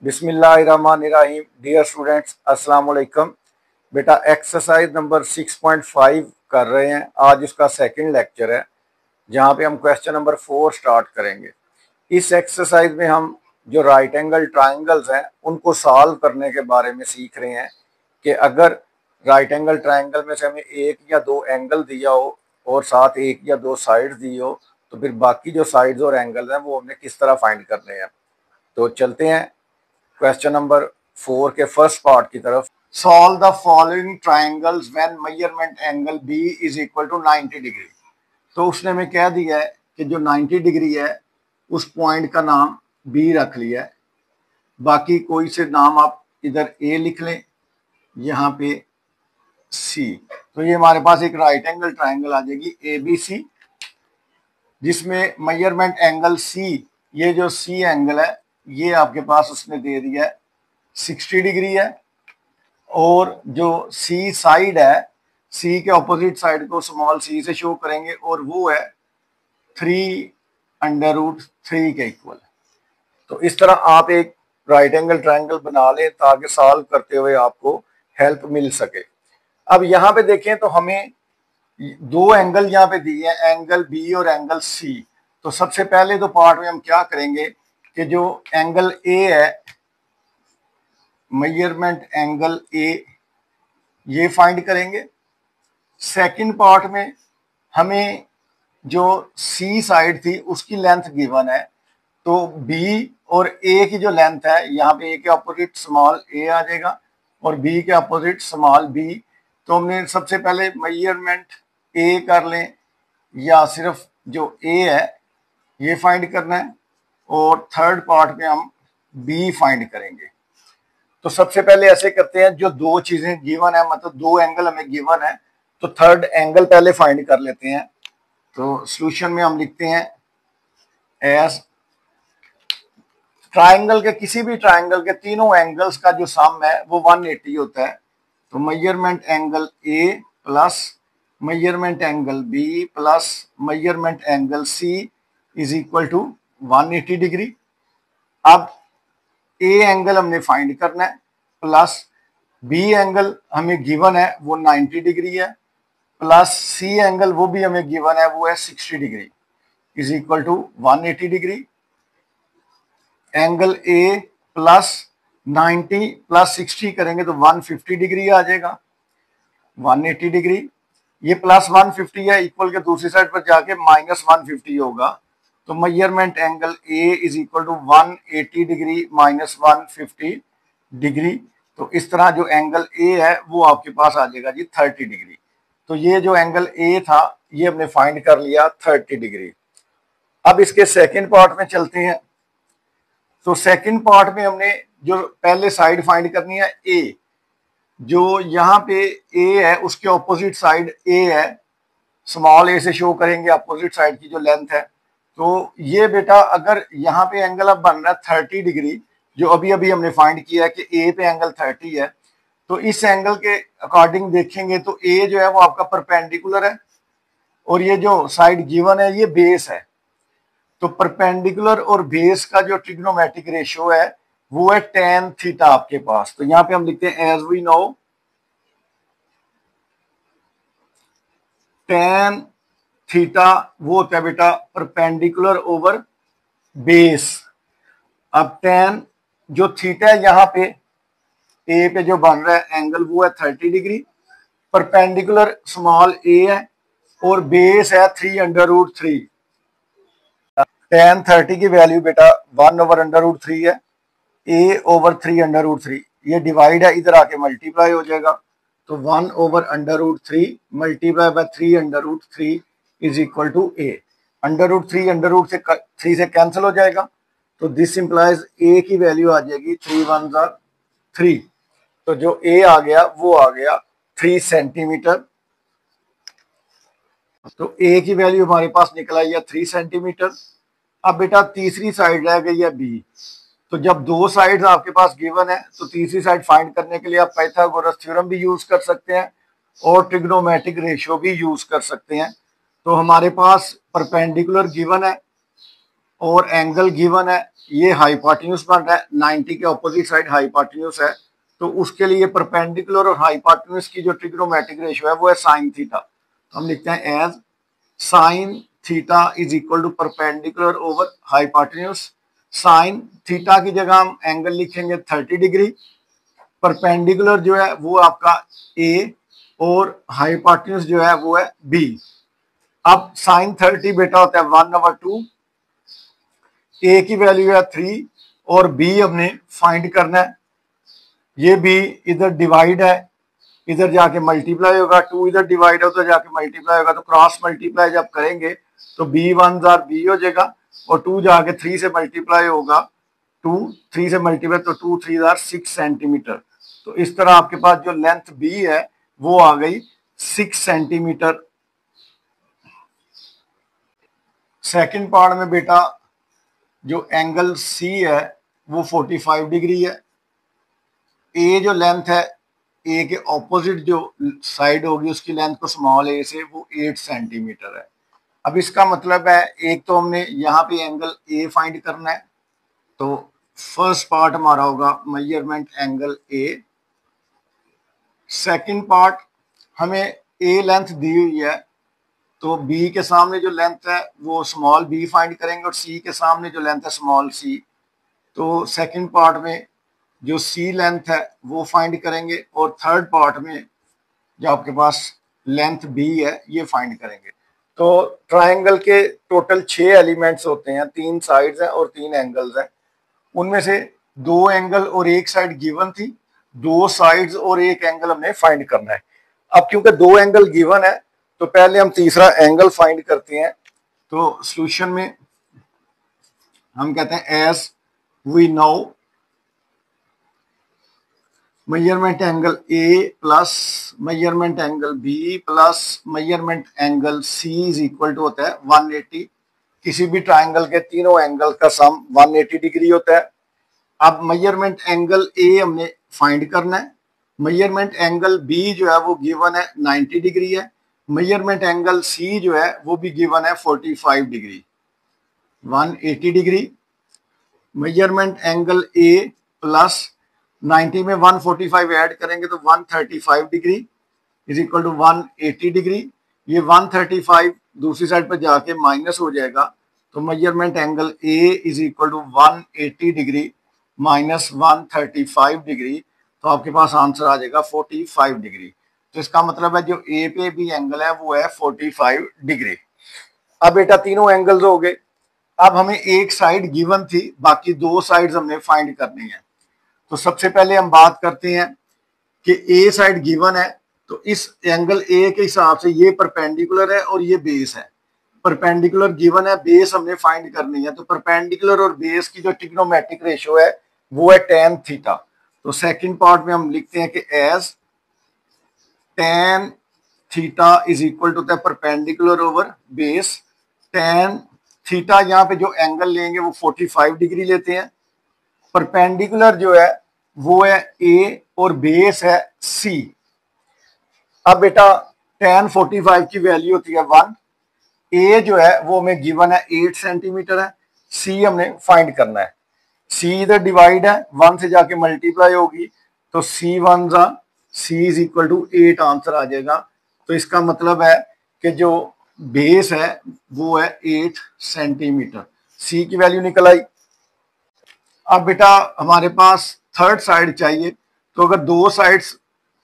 बिस्मिल्लाहिर्रहमानिर्रहीम। Dear students, अस्सलाम वालेकुम। बेटा एक्सरसाइज नंबर 6.5 कर रहे हैं। आज उसका सेकंड लेक्चर है जहाँ पे हम क्वेश्चन नंबर 4 स्टार्ट करेंगे। इस एक्सरसाइज में हम जो राइट एंगल ट्राइंगल्स हैं उनको सॉल्व करने के बारे में सीख रहे हैं कि अगर राइट एंगल ट्राइंगल में से हमें एक या दो एंगल दिया हो और साथ एक या दो साइड दी हो तो फिर बाकी जो साइड्स और एंगल हैं वो हमने किस तरह फाइंड करने हैं। तो चलते हैं क्वेश्चन नंबर 4 के फर्स्ट पार्ट की तरफ। Solve the following triangles when measurement angle B is equal to 90 degree. तो उसने हमें कह दिया है कि जो 90 डिग्री है उस पॉइंट का नाम बी रख लिया है। बाकी कोई से नाम आप इधर ए लिख लें, यहाँ पे सी। तो ये हमारे पास एक राइट एंगल ट्राइंगल आ जाएगी ए बी सी, जिसमें मेजरमेंट एंगल सी, ये जो सी एंगल है ये आपके पास उसने दे दिया है 60 डिग्री है। और जो सी साइड है, सी के ऑपोजिट साइड को स्मॉल सी से शो करेंगे और वो है 3√3 के इक्वल। तो इस तरह आप एक राइट एंगल ट्राइंगल बना लें ताकि सॉल्व करते हुए आपको हेल्प मिल सके। अब यहाँ पे देखें तो हमें दो एंगल यहाँ पे दिए हैं, एंगल बी और एंगल सी। तो सबसे पहले तो पार्ट में हम क्या करेंगे कि जो एंगल ए है, मेजरमेंट एंगल ए, ये फाइंड करेंगे। सेकंड पार्ट में हमें जो सी साइड थी उसकी लेंथ गिवन है, तो बी और ए की जो लेंथ है, यहाँ पे ए के अपोजिट स्मॉल ए आ जाएगा और बी के अपोजिट स्मॉल बी। तो हमने सबसे पहले मेजरमेंट ए कर लें या सिर्फ जो ए है ये फाइंड करना है, और थर्ड पार्ट में हम बी फाइंड करेंगे। तो सबसे पहले ऐसे करते हैं, जो दो चीजें गिवन है, मतलब दो एंगल हमें गिवन है, तो थर्ड एंगल पहले फाइंड कर लेते हैं। तो सॉल्यूशन में हम लिखते हैं एस ट्राइंगल के, किसी भी ट्राइंगल के तीनों एंगल्स का जो सम है वो 180 होता है। तो measurement angle A plus measurement angle B plus measurement angle C is equal to 180 degree. अब ए एंगल हमने फाइंड करना है, प्लस बी एंगल हमें गिवन है वो 90 डिग्री है, प्लस सी एंगल वो भी हमें गिवन है वो है 60 degree, is equal to 180 degree. Angle A plus 90 plus 60 करेंगे तो 150 डिग्री आ जाएगा, 180 डिग्री। ये प्लस 150 है, इक्वल के दूसरी साइड पर जाके माइनस 150 होगा। तो measurement angle A is equal to 180 degree minus 150 degree. तो इस तरह जो एंगल ए है वो आपके पास आ जाएगा जी 30 डिग्री। तो ये जो एंगल ए था ये हमने फाइंड कर लिया 30 डिग्री। अब इसके सेकंड पार्ट में चलते हैं। तो सेकंड पार्ट में हमने जो पहले साइड फाइंड करनी है ए, जो यहाँ पे ए है उसके ऑपोजिट साइड ए है, स्मॉल ए से शो करेंगे अपोजिट साइड की जो लेंथ है। तो ये बेटा अगर यहाँ पे एंगल अब बन रहा है 30 डिग्री, जो अभी अभी हमने फाइंड किया है कि ए पे एंगल 30 है, तो इस एंगल के अकॉर्डिंग देखेंगे तो ए जो है वो आपका परपेंडिकुलर है और ये जो साइड गिवन है ये बेस है। तो परपेंडिकुलर और बेस का जो ट्रिग्नोमेट्रिक रेशियो है वो है tan थीटा आपके पास। तो यहां पे हम लिखते हैं as we know tan theta वो होता है बेटा परपेंडिकुलर ओवर बेस। अब tan जो थीटा है यहाँ पे ए पे जो बन रहा है एंगल वो है 30 डिग्री, परपेंडिकुलर स्मॉल ए है और बेस है 3√3। tan 30 की वैल्यू बेटा 1/√3 है, a/3√3। ये डिवाइड है, इधर आके मल्टीप्लाई हो जाएगा। तो 1/√3 multiply by 3√3 is equal to a। √3 से कैंसिल हो जाएगा, तो दिस इंप्लाइज a की वैल्यू आ जाएगी 3 1 3। तो जो a आ गया वो आ गया 3 सेंटीमीटर। तो a की वैल्यू हमारे पास निकल आई है 3 सेंटीमीटर। अब बेटा तीसरी साइड रह गई है बी। तो जब दो साइड्स आपके पास गिवन है तो तीसरी साइड फाइंड करने के लिए आप पाइथागोरस थ्योरम भी यूज कर सकते हैं और ट्रिग्नोमेट्रिक रेशियो भी यूज कर सकते हैं। तो हमारे पास परपेंडिकुलर गिवन है और एंगल गिवन है, ये हाइपोटेन्यूज बन रहा है, 90 के ऑपोजिट साइड हाइपोटेन्यूज है, तो उसके लिए परपेंडिकुलर और हाइपोटेन्यूज की जो ट्रिग्नोमेट्रिक रेशियो है वो है साइन थीटा। तो हम लिखते हैं as sine theta is equal to perpendicular over hypotenuse. Sine theta की जगह हम एंगल लिखेंगे 30 डिग्री, परपेंडिकुलर जो है वो आपका ए और हाइपोटेन्यूज जो है वो है बी। अब साइन 30 बेटा होता है 1/2, ए की वैल्यू है 3 और बी हमने फाइंड करना है। ये बी इधर डिवाइड है, इधर जाके मल्टीप्लाई होगा, 2 इधर डिवाइड है उधर जाके मल्टीप्लाई होगा, तो क्रॉस मल्टीप्लाई जब करेंगे तो बी 1 बी हो जाएगा और 2 जाके 3 से मल्टीप्लाई होगा, 2 3 से मल्टीप्लाई तो 2 3 6 सेंटीमीटर। तो इस तरह आपके पास जो लेंथ बी है वो आ गई 6 सेंटीमीटर। सेकंड पार्ट में बेटा जो एंगल सी है वो 45 डिग्री है। ए जो लेंथ है, ए के ऑपोजिट जो साइड होगी उसकी लेंथ को स्मॉल ए से वो 8 सेंटीमीटर है। अब इसका मतलब है एक तो हमने यहाँ पे एंगल ए फाइंड करना है, तो फर्स्ट पार्ट हमारा होगा मेजरमेंट एंगल ए। सेकंड पार्ट हमें ए लेंथ दी हुई है, तो बी के सामने जो लेंथ है वो स्मॉल बी फाइंड करेंगे और सी के सामने जो लेंथ है स्मॉल सी। तो सेकंड पार्ट में जो सी लेंथ है वो फाइंड करेंगे और थर्ड पार्ट में जो आपके पास लेंथ बी है ये फाइंड करेंगे। तो ट्रायंगल के टोटल 6 एलिमेंट्स होते हैं, 3 साइड्स हैं और 3 एंगल्स हैं। उनमें से 2 एंगल और 1 साइड गिवन थी, 2 साइड्स और 1 एंगल हमने फाइंड करना है। अब क्योंकि 2 एंगल गिवन है तो पहले हम तीसरा एंगल फाइंड करते हैं। तो सॉल्यूशन में हम कहते हैं as we know measurement angle A plus measurement angle B plus measurement angle C is equal to होता है 180। किसी भी ट्राइंगल के तीनों एंगल का सम 180 डिग्री होता है। अब मेजरमेंट एंगल ए हमने फाइंड करना है, मेजरमेंट एंगल बी जो है वो गिवन है 90 डिग्री है, मेजरमेंट एंगल सी जो है वो भी गिवन है 45 degree 180 degree. Measurement angle A plus 90 में 145 ऐड करेंगे तो 135 degree is equal to 180 degree. ये 135 दूसरी साइड पर जाके माइनस हो जाएगा, तो measurement angle A is equal to 180 degree minus 135 degree, तो आपके पास आंसर आ जाएगा 45 डिग्री। तो इसका मतलब है जो ए पे भी एंगल है वो है 45 डिग्री। अब बेटा तीनों एंगल्स हो गए। अब हमें एक साइड गिवन थी, बाकी 2 साइड्स हमने फाइंड करनी है। तो सबसे पहले हम बात करते हैं कि ए साइड गिवन है, तो इस एंगल ए के हिसाब से ये परपेंडिकुलर है और ये बेस है। परपेंडिकुलर गिवन है, बेस हमने फाइंड करनी है। तो परपेंडिकुलर और बेस की जो ट्रिग्नोमेट्रिक रेशियो है वो है tan थीटा। तो सेकंड पार्ट में हम लिखते हैं कि as tan theta is equal to the perpendicular over base. tan theta यहाँ पे जो एंगल लेंगे वो 45 डिग्री लेते हैं। परपेंडिकुलर जो है वो है ए और बेस है सी। अब बेटा tan 45 की वैल्यू होती है 1। ए जो है वो हमें गिवन है 8 सेंटीमीटर है, सी हमने फाइंड करना है। सी इधर डिवाइड है, 1 से जाके मल्टीप्लाई होगी, तो सी 1 जा सी इज इक्वल टू 8 आंसर आ जाएगा। तो इसका मतलब है कि जो बेस है वो है 8 सेंटीमीटर। सी की वैल्यू निकल आई। अब बेटा हमारे पास थर्ड साइड चाहिए, तो अगर 2 साइड्स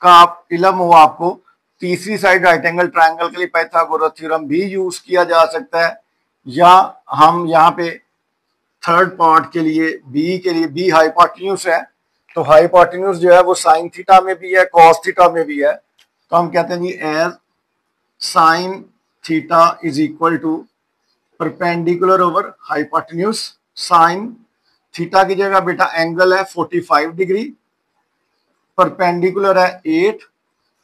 का आप इल्म हो आपको, तीसरी साइड राइट एंगल ट्रायंगल के लिए पाइथागोरस थ्योरम भी यूज किया जा सकता है, या हम यहाँ पे थर्ड पार्ट के लिए बी हाइपोटेन्यूज है, तो हाइपोटेन्यूज जो है वो साइन थीटा में भी है कॉस थीटा में भी है। तो हम कहते हैं जी as sine theta is equal to perpendicular over hypotenuse. Sine theta की जगह बेटा एंगल है 45 डिग्री, परपेंडिकुलर है 8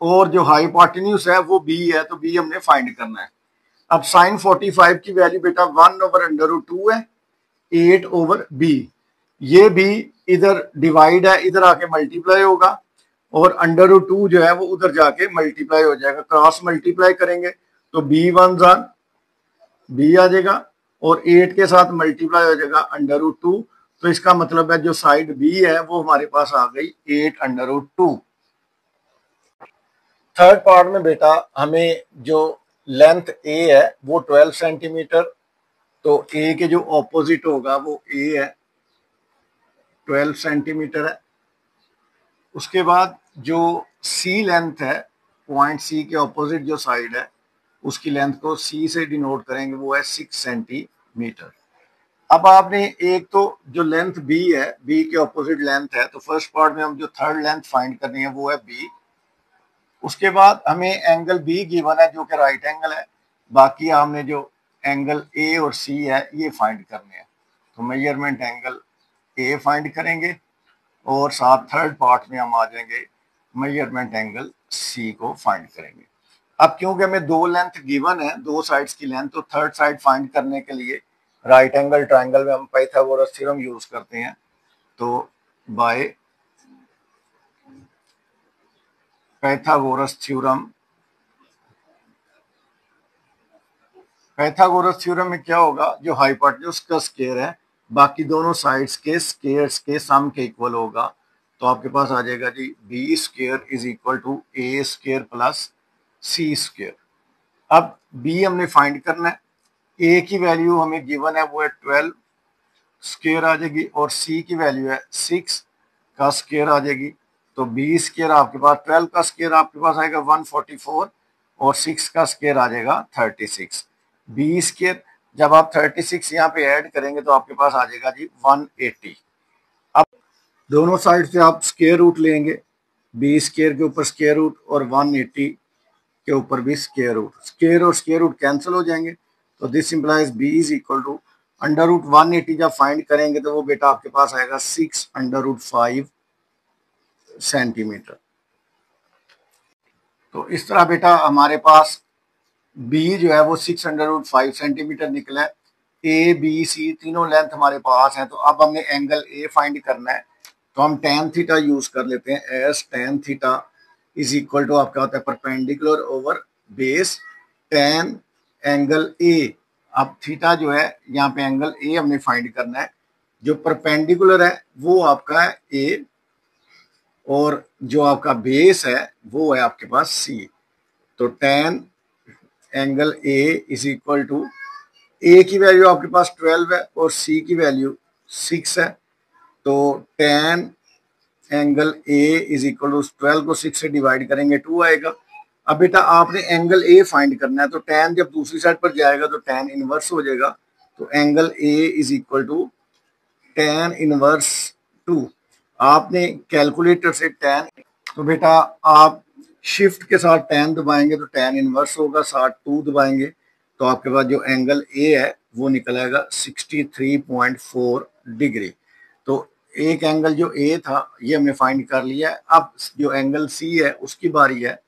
और जो हाइपोटेन्यूज है वो बी है, तो बी हमने फाइंड करना है। अब साइन 45 की वैल्यू बेटा 1/√2 है, 8 ओवर बी। ये भी इधर डिवाइड है, इधर आके मल्टीप्लाई होगा और √2 जो है वो उधर जाके मल्टीप्लाई हो जाएगा। क्रॉस मल्टीप्लाई करेंगे तो बी 1 बी आ जाएगा और 8 के साथ मल्टीप्लाई हो जाएगा √2। तो इसका मतलब है जो साइड बी है वो हमारे पास आ गई 8√2। थर्ड पार्ट में बेटा हमें जो लेंथ ए है वो 12 सेंटीमीटर, तो ए के जो ऑपोजिट होगा वो ए है, 12 सेंटीमीटर है। उसके बाद जो सी लेंथ है, पॉइंट सी के ऑपोजिट जो साइड है उसकी लेंथ को सी से डिनोट करेंगे, वो है 6 सेंटीमीटर। अब आपने एक तो जो लेंथ बी है, बी के ऑपोजिट लेंथ है, तो फर्स्ट पार्ट में हम जो थर्ड लेंथ फाइंड करनी है वो है बी। उसके बाद हमें एंगल बी गिवन है जो कि राइट एंगल है, बाकी हमने जो एंगल ए और सी है ये फाइंड करने हैं। तो मेजरमेंट एंगल ए फाइंड करेंगे और साथ थर्ड पार्ट में हम आ जाएंगे मेजरमेंट एंगल सी को फाइंड करेंगे। अब क्योंकि हमें दो लेंथ गिवन है, दो साइड्स की लेंथ, तो थर्ड साइड फाइंड करने के लिए राइट एंगल ट्रायंगल में हम पाइथागोरस थ्योरम यूज करते हैं। तो by Pythagoras theorem, Pythagoras theorem में क्या होगा, जो हाइपोटेन्यूज का स्क्वायर है बाकी दोनों साइड्स के स्क्वायर्स के सम के इक्वल होगा। तो आपके पास आ जाएगा जी B square is equal to A square plus C square. अब बी हमने फाइंड करना है, ए की वैल्यू हमें गिवन है वो है 12 स्क्वायर आ जाएगी और सी की वैल्यू है 6 का स्क्वायर आ जाएगी। तो बी स्क्वायर आपके पास 12 का स्क्वायर आपके पास आएगा 144 और 6 का स्क्वायर आ जाएगा 36। बी स्क्वायर जब आप 36 यहाँ पे ऐड करेंगे तो आपके पास आ जाएगा जी 180। अब दोनों साइड से आप स्क्वायर रूट लेंगे, बी स्क्वायर के ऊपर स्क्वायर रूट और 180 के ऊपर भी स्क्वायर रूट, स्क्वायर और स्क्वायर रूट कैंसिल हो जाएंगे। तो this implies B is equal to √180 जब फाइंड करेंगे तो वो बेटा आपके पास आएगा 6√5 सेंटीमीटर। तो इस तरह बेटा हमारे पास बी जो है वो 6√5 सेंटीमीटर निकला है। ए बी सी तीनों लेंथ हमारे पास है। तो अब हमने एंगल ए फाइंड करना है, तो हम tan थीटा यूज कर लेते हैं as tan theta is equal to आपका होता है perpendicular over base tan angle A. अब थीटा जो है यहाँ पे एंगल ए हमने फाइंड करना है, जो परपेंडिकुलर है वो आपका है ए और जो आपका बेस है वो है आपके पास सी। तो tan angle A is equal to A की वैल्यू आपके पास 12 है और सी की वैल्यू 6 है। तो tan angle A is equal to 12 को 6 से डिवाइड करेंगे 2 आएगा। अब बेटा आपने एंगल ए फाइंड करना है, तो tan जब दूसरी साइड पर जाएगा तो tan इनवर्स हो जाएगा। तो angle A is equal to tan inverse 2। आपने कैलकुलेटर से tan, तो बेटा आप शिफ्ट के साथ tan दबाएंगे तो tan इनवर्स होगा, साथ 2 दबाएंगे तो आपके पास जो एंगल ए है वो निकल आएगा 63.4 डिग्री। तो एक एंगल जो ए था ये हमने फाइंड कर लिया है। अब जो एंगल सी है उसकी बारी है।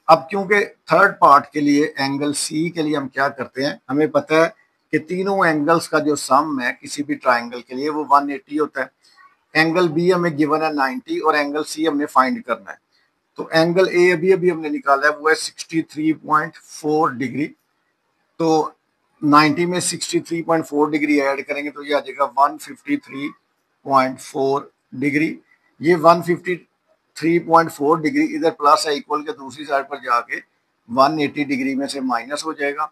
अब क्योंकि थर्ड पार्ट के लिए एंगल सी के लिए हम क्या करते हैं, हमें पता है कि तीनों एंगल्स का जो सम है किसी भी ट्राइंगल के लिए वो 180 होता है। एंगल बी हमें गिवन है 90 और एंगल सी हमने फाइंड करना है। तो एंगल ए अभी अभी हमने निकाला है वो है 63.4 डिग्री। तो 90 में 63.4 डिग्री ऐड करेंगे तो ये आ जाएगा 153.4 डिग्री। ये 153.4 डिग्री इधर प्लस है इक्वल के दूसरी साइड पर जाके 180 डिग्री में से माइनस हो जाएगा।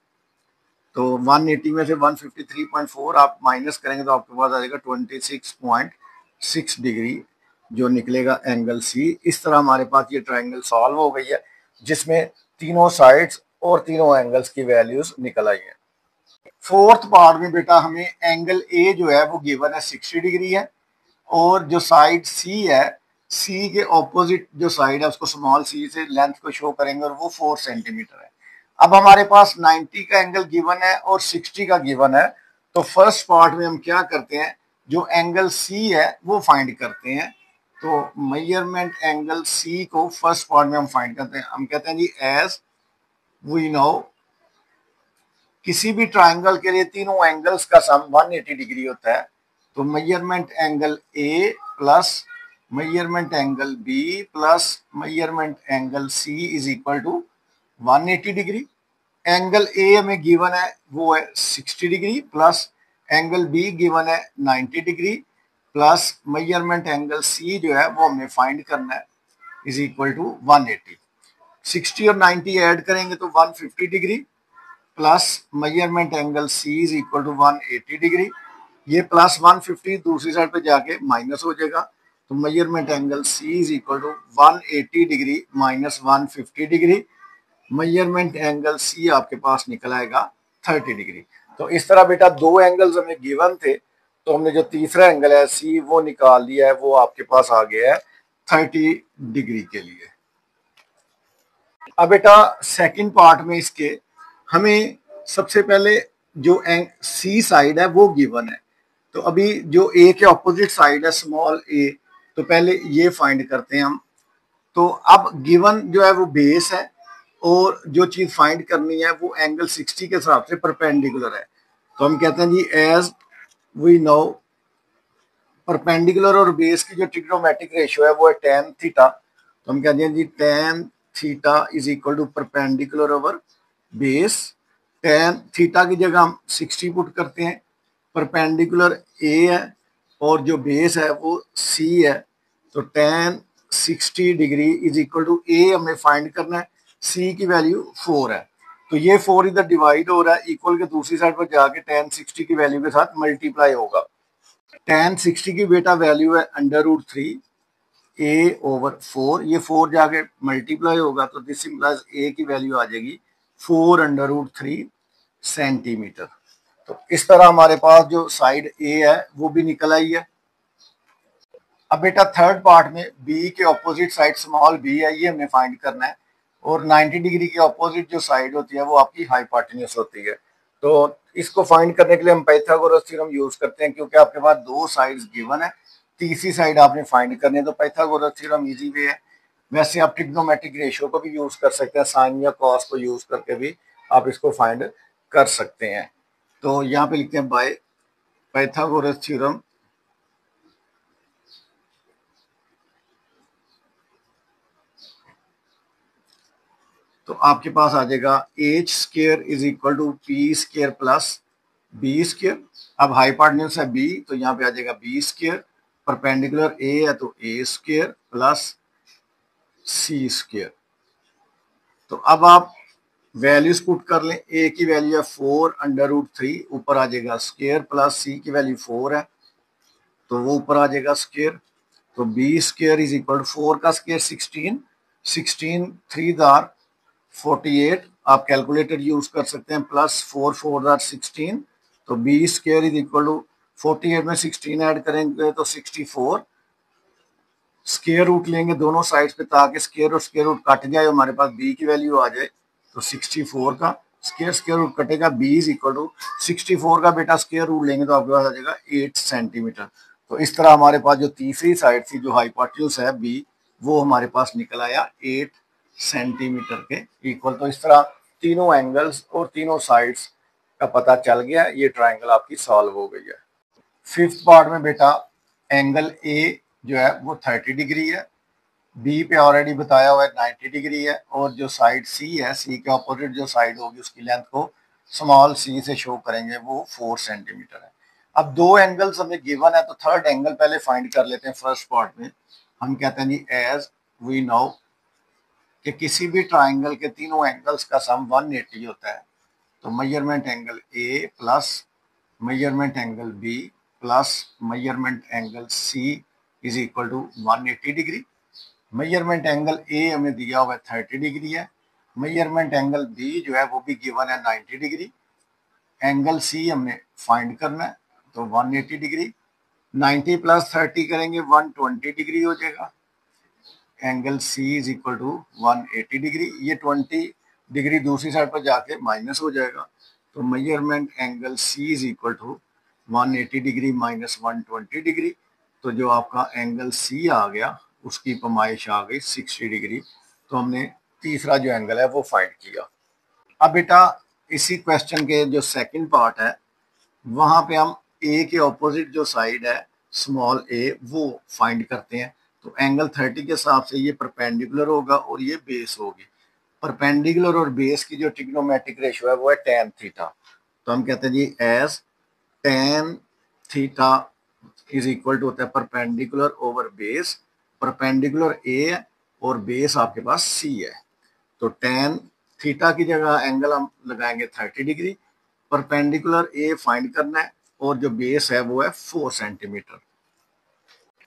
तो 180 में से 153.4 आप माइनस करेंगे तो आपके पास आ जाएगा 26.6 डिग्री जो निकलेगा एंगल सी। इस तरह हमारे पास ये ट्राइंगल सॉल्व हो गई है जिसमें तीनों साइड्स और तीनों एंगल्स की वैल्यूज निकल आई है। फोर्थ पार्ट में बेटा हमें एंगल ए जो है वो गिवन है 60 डिग्री है और जो साइड सी है, सी के ऑपोजिट जो साइड है उसको स्मॉल सी से लेंथ को शो करेंगे और वो 4 सेंटीमीटर है। अब हमारे पास 90 का एंगल गिवन है और 60 का गिवन है। तो फर्स्ट पार्ट में हम क्या करते हैं, जो एंगल सी है वो फाइंड करते हैं। तो मेजरमेंट एंगल सी को फर्स्ट पार्ट में हम फाइंड करते हैं। हम कहते हैं जी एज वी नो किसी भी ट्राइंगल के लिए तीनों एंगल्स का सम 180 डिग्री होता है। तो measurement angle A plus measurement angle B plus measurement angle C is equal to 180 degree. Angle A हमें गिवन है वो है 60 degree plus angle B given है 90 degree plus measurement angle C जो है वो हमें फाइंड करना है इज इक्वल टू 180। 60 और 90 ऐड करेंगे तो 150 degree plus measurement angle C is equal to 180 degree. ये प्लस 150 दूसरी साइड पे जाके माइनस हो जाएगा, तो measurement angle C is equal to 180 degree minus 150 degree. Measurement angle C आपके पास निकल आएगा 30 डिग्री। तो इस तरह बेटा दो एंगल्स हमें गिवन थे, तो हमने जो तीसरा एंगल है सी वो निकाल लिया है, वो आपके पास आ गया है 30 डिग्री के लिए। अब बेटा सेकंड पार्ट में इसके हमें सबसे पहले जो सी साइड है वो गिवन है, तो अभी जो ए के ऑपोजिट साइड है स्मॉल ए, तो पहले ये फाइंड करते हैं हम। तो अब गिवन जो है वो बेस है और जो चीज फाइंड करनी है वो एंगल 60 के हिसाब से परपेंडिकुलर है। तो हम कहते हैं जी एज वी नो परपेंडिकुलर और बेस की जो ट्रिग्नोमेट्रिक रेशियो है वो है tan थीटा। तो हम कहते हैं जी tan theta is equal to perpendicular over base. tan theta की जगह हम 60 पुट करते हैं, परपेंडिकुलर ए है और जो बेस है वो c है, तो tan 60 degree is equal to A हमें फाइंड करना है, c की वैल्यू 4 है, तो ये 4 इधर डिवाइड हो रहा है, इक्वल के दूसरी साइड पर जाके tan 60 की वैल्यू के साथ मल्टीप्लाई होगा। tan 60 की बेटा वैल्यू है √3 a ओवर 4, ये 4 जाके मल्टीप्लाई होगा, तो दिस इंप्लाइज a की वैल्यू आ जाएगी 4√3 सेंटीमीटर। तो इस तरह हमारे पास जो साइड a है वो भी निकल आई है। अब बेटा थर्ड पार्ट में b के ऑपोजिट साइड स्मॉल b है, ये हमें फाइंड करना है, और 90 डिग्री के ऑपोजिट जो साइड होती है वो आपकी हाइपोटेन्यूज होती है। तो इसको फाइंड करने के लिए हम पाइथागोरस थ्योरम यूज करते हैं, क्योंकि आपके पास दो साइड्स गिवन है, तीसरी साइड आपने फाइंड करनी है, तो पाइथागोरस थ्योरम इजी वे है। वैसे आप ट्रिग्नोमेट्रिक रेशियो को भी यूज कर सकते हैं, साइन या कॉस को यूज करके भी आप इसको फाइंड कर सकते हैं। तो यहाँ पे लिखते हैं बाय पाइथागोरस थ्योरम तो आपके पास आ जाएगा H square is equal to P square plus B square. अब हाइपोटेन्यूज है बी, तो यहाँ पे आ जाएगा बी स्क्र, परपेंडिकुलर ए है तो ए स्क्र प्लस सी स्क्र। तो अब आप वैल्यूज पुट कर लें, ए की वैल्यू है 4√3, ऊपर आ जाएगा स्क्र, प्लस सी की वैल्यू 4 है तो वो ऊपर आ जाएगा स्क्र, तो B square is equal to 4 का स्क्र 16, 16 3 दार 48, आप कैलकुलेटर यूज कर सकते हैं, प्लस 4 4 दार 16, तो B square is equal to 48 में 16 ऐड करेंगे तो 64, स्क्वायर रूट लेंगे दोनों साइड्स पे ताकि स्क्वायर और स्क्वायर रूट कट जाए, हमारे पास b की वैल्यू आ जाए, तो 64 का स्क्वायर रूट कटेगा, b इज इक्वल टू 64 का बेटा स्क्वायर रूट लेंगे तो आपके पास आ जाएगा 8 सेंटीमीटर। तो इस तरह हमारे पास जो तीसरी साइड थी जो हाइपोटेन्यूज है b, वो हमारे पास निकल आया 8 सेंटीमीटर के इक्वल। तो इस तरह तीनों एंगल्स और तीनों साइड्स का पता चल गया, ये ट्राइंगल आपकी सॉल्व हो गई है। फिफ्थ पार्ट में बेटा एंगल ए जो है वो 30 डिग्री है, बी पे ऑलरेडी बताया हुआ है 90 डिग्री है, और जो साइड सी है, सी के ऑपोजिट जो साइड होगी उसकी लेंथ को स्मॉल सी से शो करेंगे, वो 4 सेंटीमीटर है। अब दो एंगल्स हमें गिवन है, तो थर्ड एंगल पहले फाइंड कर लेते हैं। फर्स्ट पार्ट में हम कहते हैं जी एज वी नो कि किसी भी ट्राइंगल के तीनों एंगल्स का सम 180 होता है, तो measurement angle A plus measurement angle B plus measurement angle C is equal to 180 degree. Measurement angle A हमें दिया हुआ है 30 डिग्री है, मेजरमेंट एंगल बी जो है वो भी गिवन है 90 डिग्री, एंगल सी हमने फाइंड करना है, तो 180 डिग्री, 90 प्लस 30 करेंगे 120 डिग्री हो जाएगा, angle C is equal to 180 degree, ये 20 डिग्री दूसरी साइड पर जाके माइनस हो जाएगा, तो measurement angle C is equal to 180 degree minus 120 degree, तो जो आपका एंगल सी आ गया उसकी पैमाइश आ गई 60 डिग्री। तो हमने तीसरा जो एंगल है वो फाइंड किया। अब बेटा इसी क्वेश्चन के जो सेकंड पार्ट है वहां पे हम ए के ऑपोजिट जो साइड है स्मॉल ए वो फाइंड करते हैं, तो एंगल 30 के हिसाब से ये परपेंडिकुलर होगा और ये बेस होगी, परपेंडिकुलर और बेस की जो ट्रिग्नोमेट्रिक रेशियो है वो है tan थीटा। तो हम कहते हैं जी as tan theta is equal to होता है perpendicular over base. Perpendicular A है और बेस आपके पास सी है, तो tan थीटा की जगह एंगल हम लगाएंगे 30 डिग्री। परपेंडिकुलर ए फाइंड करना है और जो बेस है वो है 4 सेंटीमीटर।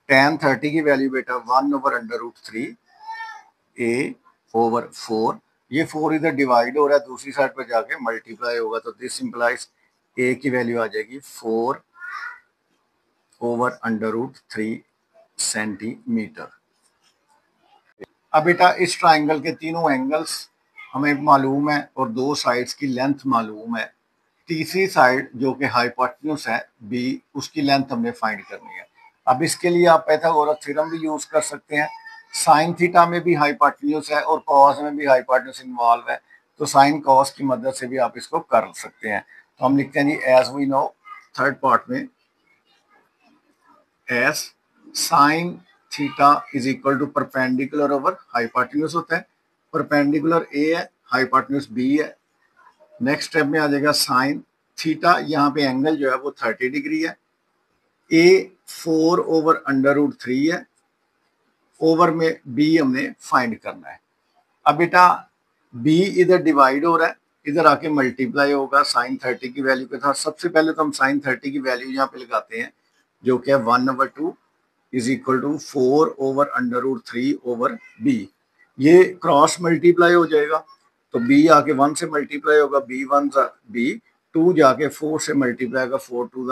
tan 30 की वैल्यू बेटा 1/√3 a ओवर 4। ये 4 इधर डिवाइड हो रहा है, दूसरी साइड पर जाके मल्टीप्लाई होगा, तो दिस इंप्लाइज a की वैल्यू आ जाएगी 4/√3 सेंटीमीटर। अब बेटा इस ट्राइंगल के तीनों एंगल्स हमें मालूम है और दो साइड्स की लेंथ मालूम है। तीसरी साइड जो कि हाइपोटेन्यूज है बी, उसकी लेंथ हमने फाइंड करनी है। अब इसके लिए आप पाइथागोरस थ्योरम भी यूज कर सकते हैं। साइन थीटा में भी हाइपोटेन्यूज है और कॉस में भी हाइपोटेन्यूज इन्वॉल्व है, तो साइन कॉस की मदद से भी आप इसको कर सकते हैं। तो हम लिखते हैं जी as we know, third part में as sine theta is equal to perpendicular over hypotenuse होता है। परपेंडिकुलर ए है, हाइपोटेन्यूज बी है। नेक्स्ट स्टेप में आ जाएगा साइन थीटा, यहाँ पे एंगल जो है वो 30 डिग्री है। ए 4/√3 है, ओवर में बी हमने फाइंड करना है। अब बेटा बी इधर डिवाइड हो रहा है, इधर आके मल्टीप्लाई होगा साइन 30 की वैल्यू के साथ। सबसे पहले तो हम साइन 30 की वैल्यू यहाँ पे लगाते हैं, जो कि है 1/2 is equal to 4/√3 over B. ये क्रॉस मल्टीप्लाई हो जाएगा, तो बी आके 1 से मल्टीप्लाई होगा, बी 1 बी, 2 जाके 4 से मल्टीप्लाई होगा, 4 2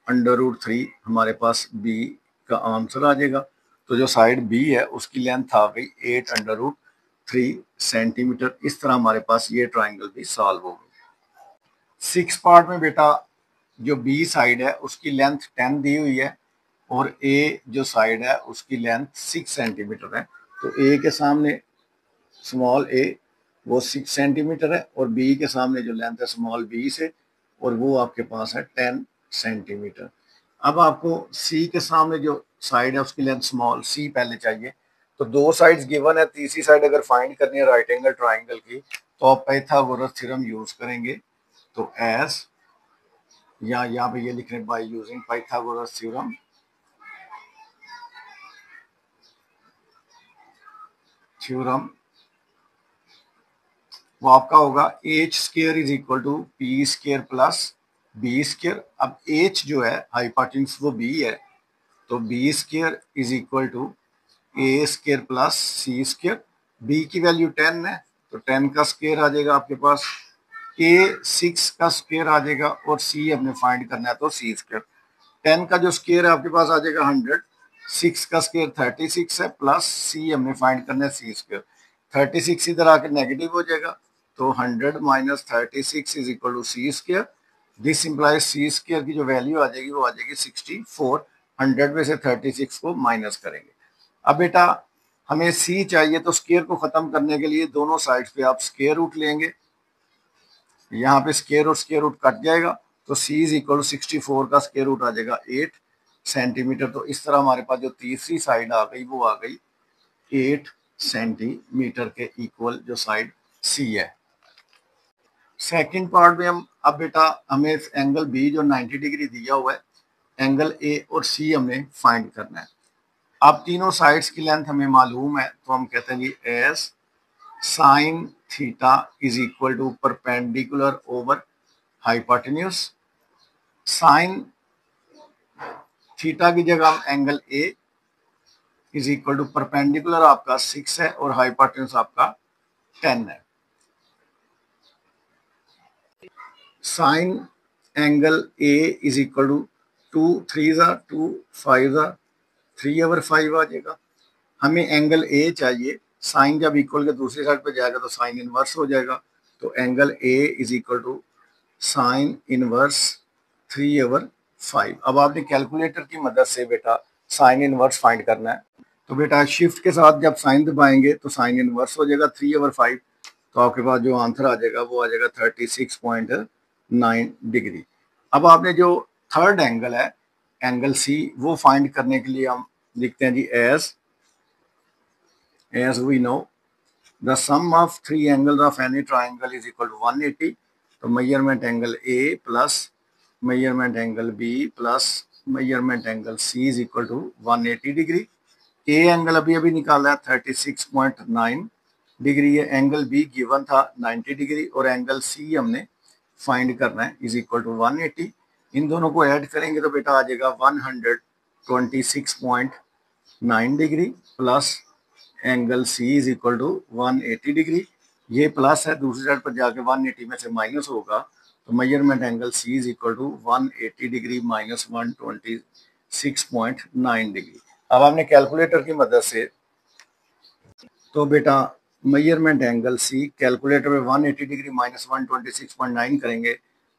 8/√3 हमारे पास बी का आंसर आ जाएगा। तो जो साइड बी है उसकी लेंथ आ गई 8/√3 सेंटीमीटर। इस तरह हमारे पास ये ट्राइंगल भी सॉल्व हो गई। 6 पार्ट में बेटा जो बी साइड है उसकी लेंथ 10 दी हुई है और ए जो साइड है उसकी लेंथ 6 सेंटीमीटर है। तो ए के सामने स्मॉल ए वो 6 सेंटीमीटर है और बी के सामने जो लेंथ है स्मॉल बी से, और वो आपके पास है 10 सेंटीमीटर। अब आपको सी के सामने जो साइड है उसकी लेंथ स्मॉल सी पहले चाहिए। तो दो साइड्स गिवन है, तीसरी साइड अगर फाइंड करनी है राइट एंगल ट्राइंगल की तो आप पाइथागोरस थ्योरम यूज करेंगे। तो एस या यहाँ पे ये लिख रहे हैं बाय यूजिंग पाइथागोरस थ्योरम, वो आपका होगा H square is equal to P square plus B square. अब एच जो है हाइपोटेन्यूज वो बी है, तो B square is equal to A square plus C square. B की वैल्यू 10 है, तो 10 का स्क्वायर आ जाएगा आपके पास, ए 6 का स्क्वायर आ जाएगा और सी हमने फाइंड करना है तो सी स्क्वायर। 10 का जो स्क्वायर है आपके पास आ जाएगा 100, 6 का स्क्वायर 36 है, प्लस सी हमने फाइंड करना है सी स्क्वायर। 36 इधर आके नेगेटिव हो जाएगा, तो 100 minus 36 is equal to C square. This implies C square की जो वैल्यू आ जाएगी वो आ जाएगी 64। 100 में से 36 को माइनस करेंगे। अब बेटा हमें सी चाहिए, तो स्क्वायर को खत्म करने के लिए दोनों साइड्स पे आप स्क्वायर रूट लेंगे। यहाँ पे स्क्वायर रूट कट जाएगा, तो सी इज इक्वल टू 64 का स्क्वायर रूट आ जाएगा 8 सेंटीमीटर। तो इस तरह हमारे पास जो तीसरी साइड आ गई वो आ गई 8 सेंटीमीटर के इक्वल, जो साइड सी है। सेकंड पार्ट में हम अब बेटा हमें एंगल बी जो 90 डिग्री दिया हुआ है, एंगल ए और सी हमने फाइंड करना है। अब तीनों साइड्स की लेंथ हमें मालूम है, तो हम कहते हैं जी as sine theta is equal to perpendicular over hypotenuse. Sine theta की जगह हम angle A is equal to perpendicular आपका 6 है और हाइपोटेन्यूज आपका 10 है। Sine angle A is equal to 2 3 2 5 3/5 आ जाएगा। हमें एंगल ए चाहिए, साइन जब इक्वल के दूसरी साइड पे जाएगा तो साइन इनवर्स हो जाएगा, तो angle A is equal to sine inverse 3/5। अब आपने कैलकुलेटर की मदद से बेटा साइन इनवर्स फाइंड करना है। तो बेटा शिफ्ट के साथ जब साइन दबाएंगे तो साइन इनवर्स हो जाएगा 3/5, तो आपके पास जो आंसर आ जाएगा वो आ जाएगा 36.9 डिग्री। अब आपने जो थर्ड एंगल है एंगल सी, वो फाइंड करने के लिए हम लिखते हैं जी as we know the sum of three angles of any triangle is equal to 180। तो measurement angle A plus measurement angle B plus measurement angle C is equal to 180 degree. A angle अभी अभी निकाला है 36.9 degree है, angle B given था 90 degree और angle C हमने find करना है इज इक्वल टू 180। इन दोनों को ऐड करेंगे तो बेटा आ जाएगा 126.9 degree plus angle C is equal to 180 degree. ये प्लस है, दूसरी साइड पर जाके 180 में से माइनस होगा तो measurement angle C is equal to 180 degree minus 126.9 degree. अब हमने कैलकुलेटर की मदद से तो बेटा मेजरमेंट एंगल सी कैलकुलेटर में 180 डिग्री माइनस 126.9 करेंगे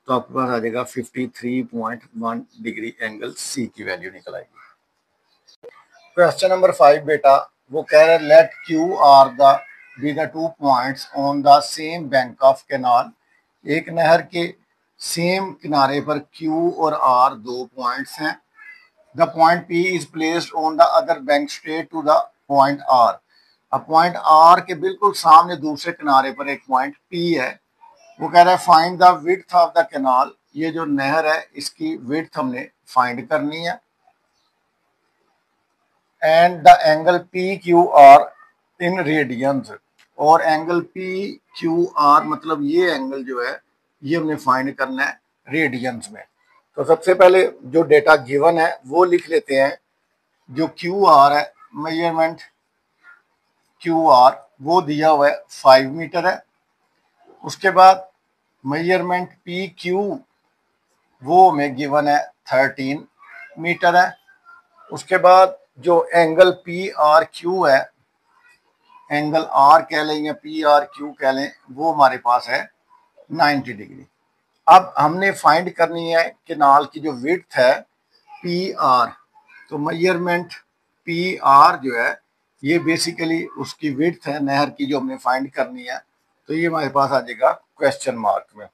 तो आपके पास आ जाएगा 53.1 डिग्री एंगल सी की वैल्यू निकल आएगी। क्वेश्चन नंबर 5 बेटा वो कह रहे let Q R the be the 2 points on the same bank of canal. एक नहर के सेम किनारे पर क्यू और आर दो पॉइंट्स हैं। The point P is placed on the other bank straight to the point R. अब point R के बिल्कुल सामने दूसरे किनारे पर एक पॉइंट पी है। वो कह रहा है find the width of the canal. ये जो नहर है इसकी विड्थ हमने फाइंड करनी है and the angle P Q R in radians. और एंगल पी क्यू आर मतलब ये एंगल जो है ये हमने फाइंड करना है रेडियंस में। तो सबसे पहले जो डेटा गिवन है वो लिख लेते हैं। जो क्यू आर है मेजरमेंट क्यू आर वो दिया हुआ है 5 मीटर है। उसके बाद मेजरमेंट पी क्यू वो में गिवन है 13 मीटर है। उसके बाद जो एंगल पी आर क्यू है, एंगल आर कह लें या पी आर क्यू कह लें, वो हमारे पास है 90 डिग्री। अब हमने फाइंड करनी है कैनाल की जो विड्थ है पी आर। तो मेजरमेंट पी आर जो है ये बेसिकली उसकी विड्थ है नहर की जो हमने फाइंड करनी है। तो ये हमारे पास आ जाएगा क्वेश्चन मार्क में।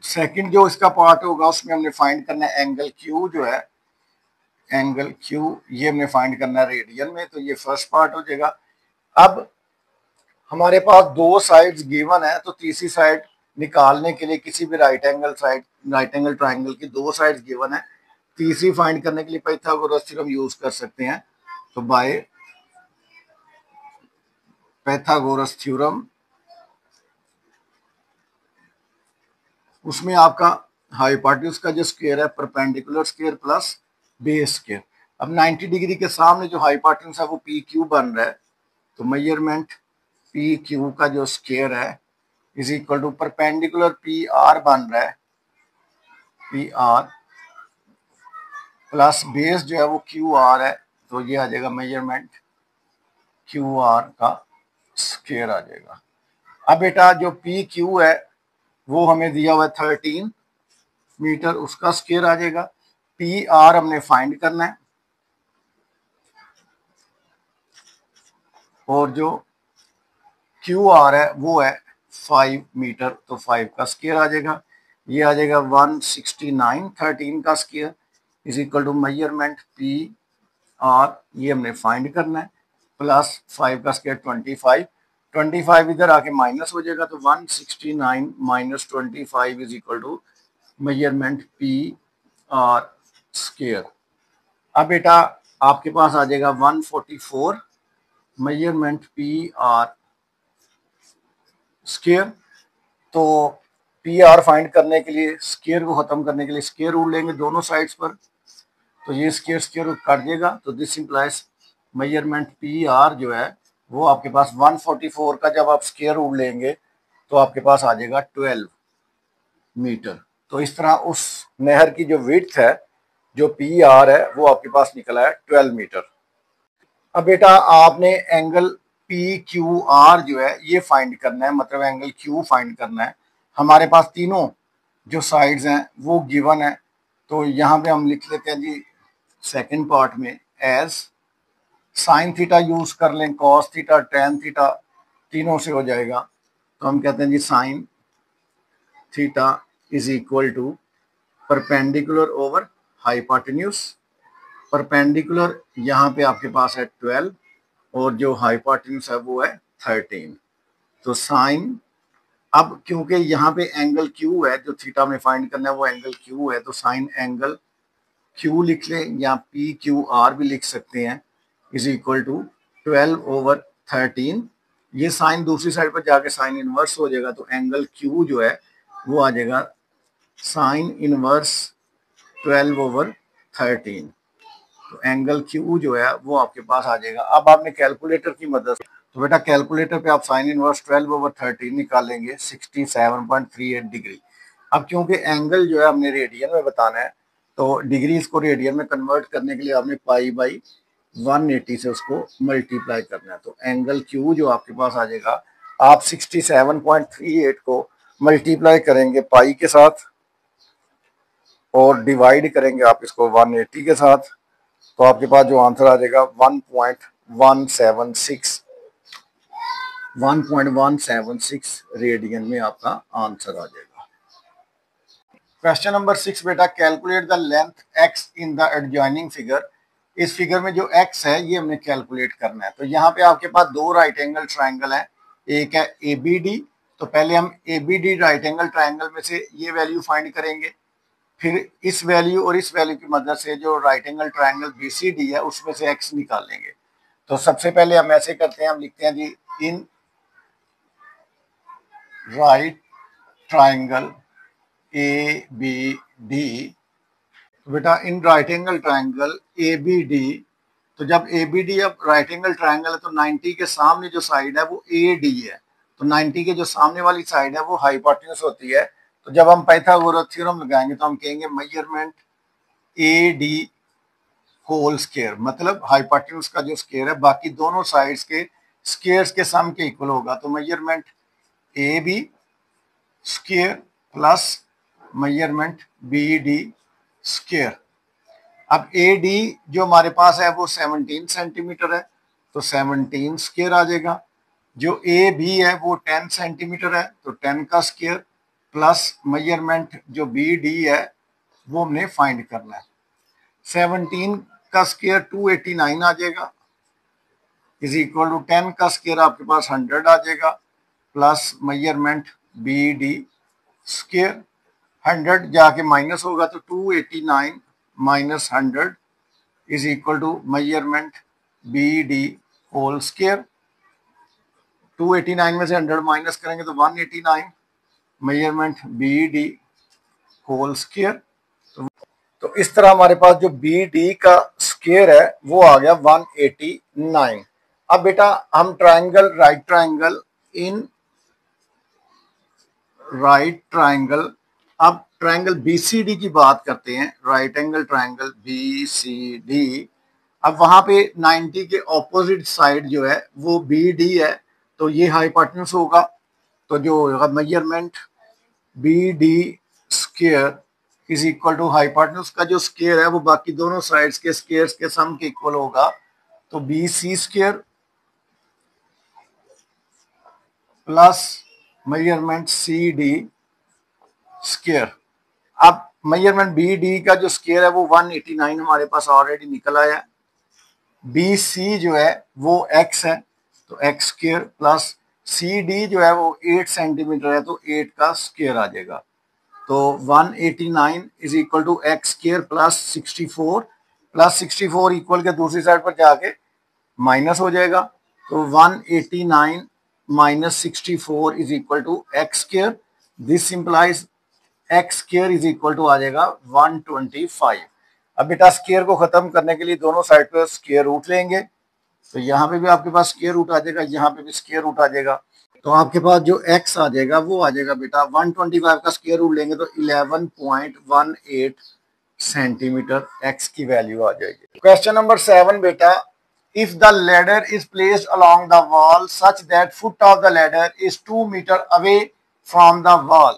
सेकंड जो इसका पार्ट होगा उसमें हमने फाइंड करना है एंगल क्यू जो है, एंगल क्यू ये हमने फाइंड करना है रेडियन में। तो ये फर्स्ट पार्ट हो जाएगा। अब हमारे पास दो साइड्स गिवन है तो तीसरी साइड निकालने के लिए किसी भी राइट एंगल ट्राइंगल की दो साइड्स गिवन है, तीसरी फाइंड करने के लिए पाइथागोरस थ्योरम यूज कर सकते हैं। तो बाय पाइथागोरस थ्योरम उसमें आपका हाइपोटेन्यूज का जो स्क्वायर है perpendicular square plus base square. अब 90 डिग्री के सामने जो हाइपोटेन्यूज है वो पी क्यू बन रहा है। तो मेजरमेंट पी क्यू का जो स्क्वायर है is equal to perpendicular P R बन रहा है, पी आर प्लस बेस जो है वो क्यू आर है। तो ये आ जाएगा मेजरमेंट क्यू आर का स्क्वायर आ जाएगा। अब बेटा जो पी क्यू है वो हमें दिया हुआ है 13 मीटर, उसका स्क्वायर आ जाएगा। पी आर हमने फाइंड करना है और जो क्यू आर है वो है 5 मीटर। तो 5 का स्क्वायर आ जाएगा। ये आ जाएगा 169 13 का square is equal to measurement P R ये हमने फाइंड करना है प्लस 5 का स्क्वायर 25। 25 इधर आके माइनस हो जाएगा तो 169 minus 25 is equal to measurement P R square. अब बेटा आपके पास आ जाएगा 144 मेजरमेंट पी आर स्क्वायर। तो पी आर फाइंड करने के लिए स्क्वायर को खत्म करने के लिए स्क्वायर रूल लेंगे दोनों साइड्स पर। तो ये स्क्वायर स्क्वायर रूट कट जाएगा। तो this implies measurement P are जो है वो आपके पास 144 का जब आप स्क्वायर रूट लेंगे तो आपके पास आ जाएगा 12 मीटर। तो इस तरह उस नहर की जो विड्थ है जो पी आर है वो आपके पास निकला है 12 मीटर। अब बेटा आपने एंगल पी क्यू आर जो है ये फाइंड करना है, मतलब एंगल क्यू फाइंड करना है। हमारे पास तीनों जो साइड्स हैं वो गिवन है। तो यहाँ पे हम लिख लेते हैं जी सेकंड पार्ट में एज साइन थीटा यूज कर लें, कॉस थीटा टेन थीटा तीनों से हो जाएगा। तो हम कहते हैं जी sine theta is equal to perpendicular over hypotenuse. Perpendicular यहाँ पे आपके पास है 12 और जो हाइपोटेन्यूज है वो है 13। तो साइन, अब क्योंकि यहाँ पे एंगल क्यू है, जो थीटा में फाइंड करना है वो एंगल क्यू है, तो साइन एंगल क्यू लिख लें या पी क्यू आर भी लिख सकते हैं, इज इक्वल टू 12/13। ये साइन दूसरी साइड पर जाके साइन इनवर्स हो जाएगा, तो एंगल क्यू जो है वो आ जाएगा साइन इनवर्स 12/13। तो एंगल क्यू जो है वो आपके पास आ जाएगा। अब आपने कैलकुलेटर की मदद से, तो बेटा कैलकुलेटर पे आप साइन इनवर्स 12/13 निकालेंगे 67.38 डिग्री। अब क्योंकि एंगल जो है हमने रेडियन में बताना है, तो डिग्री इसको रेडियन में कन्वर्ट करने के लिए आपने पाई/180 से उसको मल्टीप्लाई करना है। तो एंगल क्यू जो आपके पास आ जाएगा, आप 67.38 को मल्टीप्लाई करेंगे पाई के साथ और डिवाइड करेंगे आप इसको 180 के साथ, तो आपके पास जो आंसर आ जाएगा 1.176 रेडियन में आपका आंसर आ जाएगा। क्वेश्चन नंबर 6 बेटा, calculate the length x in the adjoining figure. इस फिगर में जो x है ये हमने कैलकुलेट करना है। तो यहाँ पे आपके पास दो राइट एंगल ट्राइंगल है, एक है ABD। तो पहले हम ABD राइट एंगल ट्राइंगल में से ये वैल्यू फाइंड करेंगे, फिर इस वैल्यू और इस वैल्यू की मदद से जो राइट एंगल ट्राइंगल BCD है उसमें से x निकालेंगे। तो सबसे पहले हम ऐसे करते हैं, हम लिखते हैं जी इन राइट ट्राइंगल ABD। बेटा इन राइट एंगल ट्राइंगल ABD, तो जब ABD अब राइट एंगल ट्राइंगल है तो 90 के सामने जो साइड है वो AD है, तो 90 के जो सामने वाली साइड है वो हाइपोटेन्यूज होती है। तो जब हम पाइथागोरस थ्योरम लगाएंगे तो हम कहेंगे मेजरमेंट AD होल स्क्वायर, मतलब हाइपोटेन्यूज का जो स्क्वायर है बाकी दोनों साइड्स के स्क्वायर्स के सम के इक्वल होगा। तो measurement AB square plus measurement BD square. अब AD जो हमारे पास है वो 17 सेंटीमीटर है, तो 17 स्क्वायर आ जाएगा। जो AB है वो 10 सेंटीमीटर है, तो 10 का स्क्वायर प्लस मेजरमेंट जो BD है वो हमने फाइंड करना है। 17 का स्क्वायर 289 आ जाएगा, इज इक्वल टू 10 का स्क्वायर आपके पास 100 आ जाएगा, प्लस मेजरमेंट BD स्क्वायर। 100 जाके माइनस होगा तो 289 minus 100 is equal to measurement BD whole square. 289 में से 100 माइनस करेंगे तो 189 मेजरमेंट BD होल स्क्वायर। तो इस तरह हमारे पास जो BD का स्क्वायर है वो आ गया 189। अब बेटा हम triangle right triangle in right triangle, अब ट्राइंगल BCD की बात करते हैं, राइट एंगल ट्राइंगल BCD। अब वहां पे 90 के ऑपोजिट साइड जो है वो BD है, तो ये हाइपोटेन्यूज होगा। तो जो measurement BD square is equal to hypotenuse का जो स्क्वायर है वो बाकी दोनों साइड्स के स्क्वायर्स के सम के इक्वल होगा। तो BC square plus measurement CD square. अब मेजरमेंट BD का जो स्क्वायर है वो 189 हमारे पास ऑलरेडी निकल आया। BC जो है वो x है, तो x स्क्वायर प्लस CD जो है वो 8 सेंटीमीटर है, तो 8 का स्क्वायर आ जाएगा। तो 189 is equal to x square plus 64 equal के दूसरी साइड पर जाके माइनस हो जाएगा। तो 189 minus 64 is equal to x square. This implies x square is equal to आ जाएगा 125। अब बेटा स्क्वायर को खत्म करने के लिए दोनों साइड पर स्क्वायर रूट लेंगे, तो यहाँ पे भी आपके पास स्क्वायर रूट आ जाएगा, यहाँ पे भी स्क्वायर रूट आ जाएगा। तो आपके पास जो x आ जाएगा वो आ जाएगा बेटा 125 का स्क्वायर रूट लेंगे तो 11.18 सेंटीमीटर x की वैल्यू आ जाएगी। क्वेश्चन नंबर 7 बेटा, if the ladder is placed along the wall such that foot of the ladder is 2 metre away from the wall.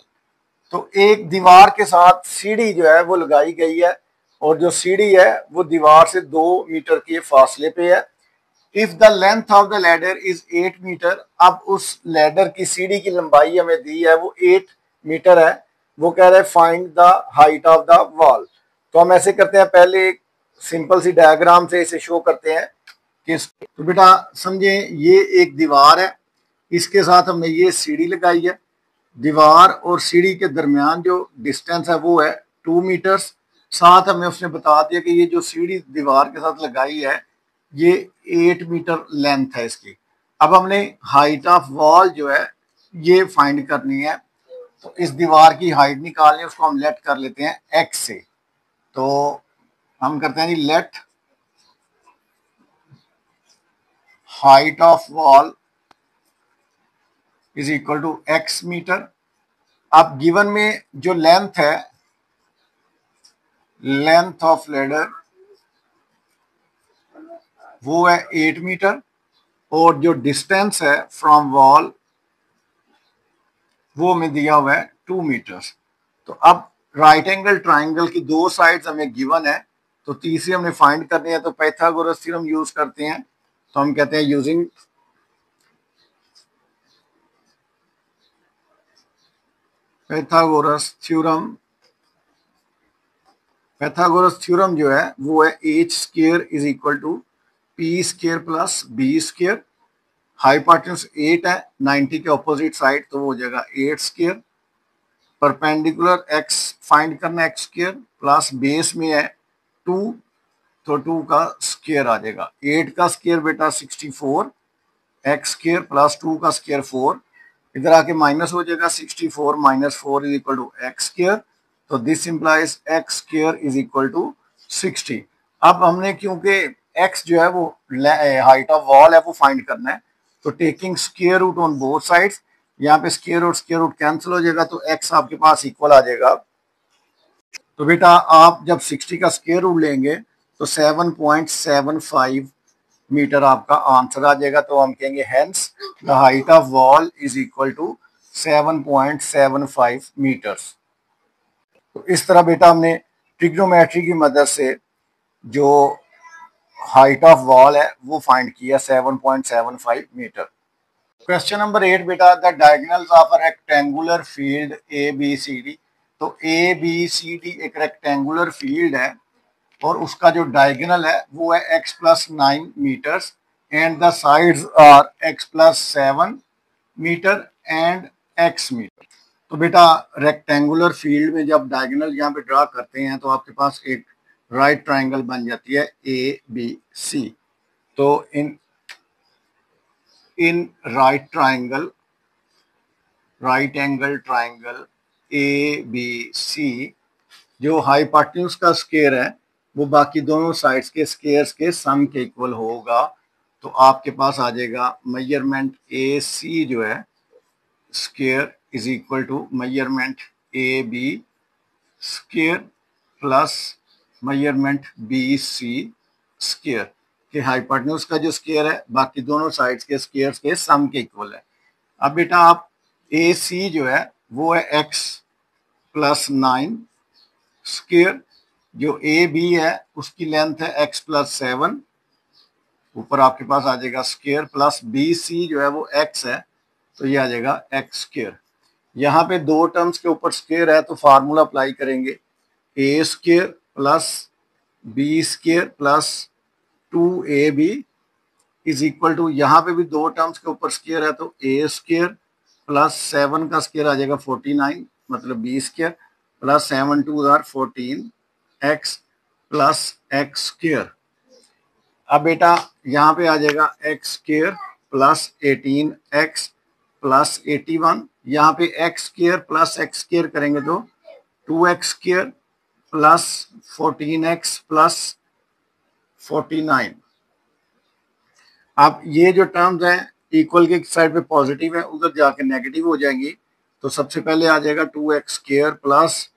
तो एक दीवार के साथ सीढ़ी जो है वो लगाई गई है और जो सीढ़ी है वो दीवार से 2 मीटर के फासले पे है। If the length of the ladder is 8 metre, अब उस लैडर की सीढ़ी की लंबाई हमें दी है वो 8 मीटर है, वो कह रहे हैं find the height of the wall. तो हम ऐसे करते हैं, पहले एक सिंपल सी डायग्राम से इसे शो करते हैं कि तो बेटा समझे ये एक दीवार है इसके साथ हमने ये सीढ़ी लगाई है। दीवार और सीढ़ी के दरमियान जो डिस्टेंस है वो है 2 मीटर्स। साथ हमें उसने बता दिया कि ये जो सीढ़ी दीवार के साथ लगाई है ये 8 मीटर लेंथ है इसकी। अब हमने हाइट ऑफ वॉल जो है ये फाइंड करनी है। तो इस दीवार की हाइट निकालनी है, उसको हम लेट कर लेते हैं एक्स से। तो हम करते हैं जी let height of wall is equal to X metre. अब गिवन में जो लेंथ है, लेंथ ऑफ लेडर वो है 8 मीटर और जो डिस्टेंस है फ्रॉम वॉल वो हमें दिया हुआ है 2 मीटर्स। तो अब राइट एंगल ट्राइंगल की दो साइड्स हमें गिवन है, तो तीसरी हमने फाइंड करनी है। तो पाइथागोरस थ्योरम यूज करते हैं। तो हम कहते हैं using Pythagoras theorem. Pythagoras theorem जो है वो है H square is equal to P square plus B square. Hypotenuse 8 है, 90 के ऑपोजिट साइड, तो वो हो जाएगा 8 स्क्वायर। परपेंडिकुलर एक्स फाइंड करना एक्स स्क्वायर प्लस बेस में है 2, तो 2 का स्क्वायर आ जाएगा। 8 का स्क्वायर बेटा 64, एक्स स्क्वायर प्लस 2 का स्क्वायर 4। इधर आके माइनस हो जाएगा, 64 minus 4 is equal to X square. तो this implies x square is equal to 60। अब हमने क्योंकि एक्स जो है वो हाइट ऑफ वॉल है वो फाइंड करना है, तो taking square root on both sides, यहाँ पे स्क्वायर रूट कैंसिल हो जाएगा, तो एक्स आपके पास इक्वल आ जाएगा। तो बेटा आप जब 60 का स्क्वायर रूट लेंगे तो 7.75 मीटर आपका आंसर आ जाएगा। तो हम कहेंगे hence the height of wall is equal to 7.75 metres. तो इस तरह बेटा हमने ट्रिग्नोमेट्री की मदद से जो हाइट ऑफ वॉल है वो फाइंड किया 7.75 मीटर। क्वेश्चन नंबर 8 बेटा, the diagonals of a rectangular field A B C D. तो ए बी सी डी एक रेक्टेंगुलर फील्ड है और उसका जो डायगोनल है वो है x plus 9 metres and the sides are x plus 7 metre and x metre. तो बेटा रेक्टेंगुलर फील्ड में जब डायगोनल यहाँ पे ड्रा करते हैं तो आपके पास एक राइट ट्राइंगल बन जाती है ए बी सी। तो in right triangle, right angle triangle A B C, जो हाइपोटेन्यूज का स्क्वायर है वो बाकी दोनों साइड्स के स्क्वायर्स के सम के इक्वल होगा। तो आपके पास आ जाएगा मेजरमेंट ए सी जो है square is equal to measurement A B square plus measurement B C square के हाइपोटेन्यूज का जो स्क्वायर है बाकी दोनों साइड्स के स्क्वायर्स के सम के इक्वल है। अब बेटा आप ए सी जो है वो है x प्लस 9 स्क्वायर, जो ए बी है उसकी लेंथ है x प्लस 7, ऊपर आपके पास आ जाएगा स्क्वायर प्लस बी सी जो है वो x है, तो ये आ जाएगा x स्क्वायर। यहाँ पे दो टर्म्स के ऊपर स्क्वायर है तो फार्मूला अप्लाई करेंगे, A square plus B square plus 2ab is equal to, यहाँ पे भी दो टर्म्स के ऊपर स्क्वायर है तो ए स्क्वायर प्लस 7 का स्क्वायर आ जाएगा 49, मतलब B square plus 7 2 are 14 x plus x square. अब बेटा यहाँ पे आ जाएगा x square plus 18 x plus 81, यहाँ पे x square plus x square करेंगे तो 2x square plus 14x plus 49। अब ये जो टर्म्स हैं इक्वल के साइड पे पॉजिटिव है, उधर जाके नेगेटिव हो जाएंगी। तो सबसे पहले आ जाएगा 2x square plus